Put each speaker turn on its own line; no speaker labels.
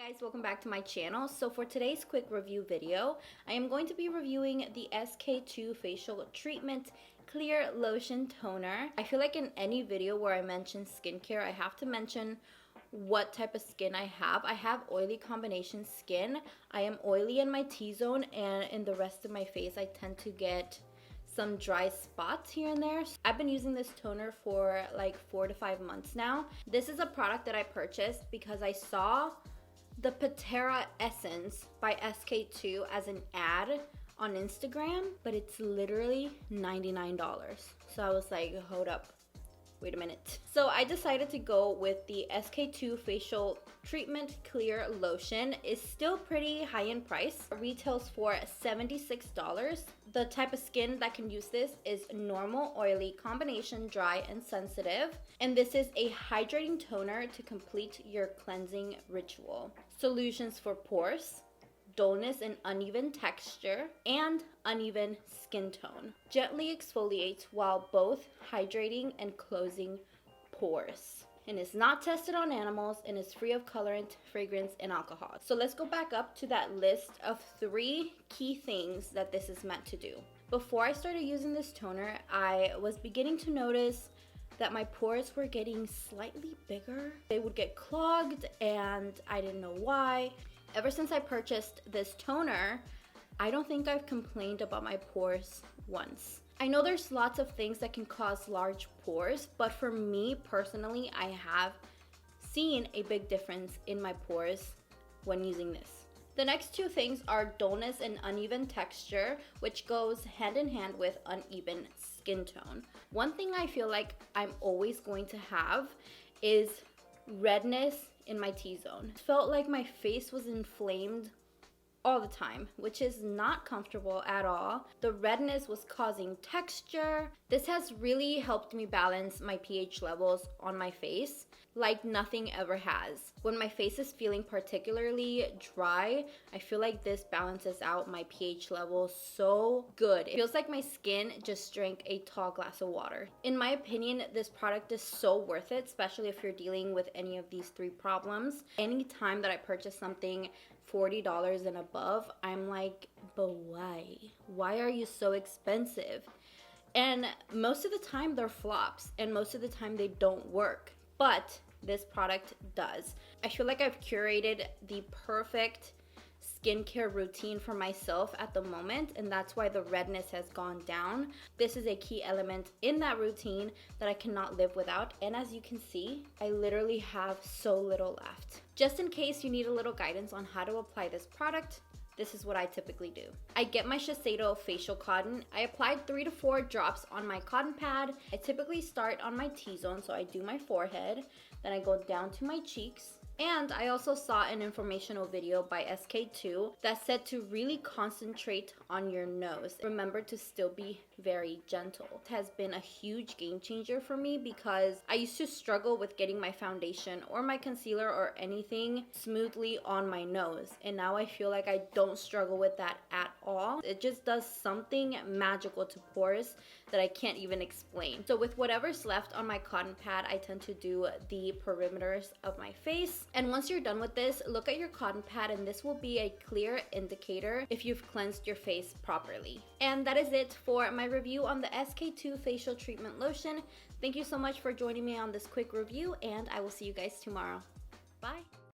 Guys, welcome back to my channel. So for today's quick review video, I am going to be reviewing the SK-II Facial Treatment Clear Lotion Toner. I feel like in any video where I mention skincare, I have to mention what type of skin I have. I have oily combination skin. I am oily in my T-zone, and in the rest of my face I tend to get some dry spots here and there. I've been using this toner for like 4 to 5 months now. This is a product that I purchased because I saw the Patera Essence by SK-II as an ad on Instagram, but it's literally $99. So I was like, hold up, wait a minute. So I decided to go with the SK-II Facial Treatment Clear Lotion. It's still pretty high in price. It retails for $76. The type of skin that can use this is normal, oily, combination, dry, and sensitive. And this is a hydrating toner to complete your cleansing ritual. Solutions for pores, dullness and uneven texture, and uneven skin tone. Gently exfoliates while both hydrating and closing pores. And is not tested on animals and is free of colorant, fragrance, and alcohol. So let's go back up to that list of 3 key things that this is meant to do. Before I started using this toner, I was beginning to notice that my pores were getting slightly bigger. They would get clogged and I didn't know why. Ever since I purchased this toner, I don't think I've complained about my pores once. I know there's lots of things that can cause large pores, but for me personally, I have seen a big difference in my pores when using this. The next 2 things are dullness and uneven texture, which goes hand in hand with uneven skin tone. One thing I feel like I'm always going to have is redness in my T-zone. It felt like my face was inflamed all the time, which is not comfortable at all. The redness was causing texture. This has really helped me balance my pH levels on my face like nothing ever has. When my face is feeling particularly dry, I feel like this balances out my pH levels so good. It feels like my skin just drank a tall glass of water. In my opinion, this product is so worth it, especially if you're dealing with any of these 3 problems. Anytime that I purchase something $40 and above, I'm like, but why? Why are you so expensive? And most of the time they're flops, and most of the time they don't work, but this product does. I feel like I've curated the perfect skincare routine for myself at the moment, and that's why the redness has gone down. This is a key element in that routine that I cannot live without, and as you can see, I literally have so little left. Just in case you need a little guidance on how to apply this product, this is what I typically do. I get my Shiseido facial cotton. I applied 3 to 4 drops on my cotton pad. I typically start on my T-zone, so I do my forehead, then I go down to my cheeks. And I also saw an informational video by SK-II that said to really concentrate on your nose. Remember to still be very gentle. It has been a huge game changer for me because I used to struggle with getting my foundation or my concealer or anything smoothly on my nose. And now I feel like I don't struggle with that at all. It just does something magical to pores that I can't even explain. So with whatever's left on my cotton pad, I tend to do the perimeters of my face. And once you're done with this, look at your cotton pad, and this will be a clear indicator if you've cleansed your face properly. And that is it for my review on the SK-II Facial Treatment Lotion. Thank you so much for joining me on this quick review, and I will see you guys tomorrow. Bye!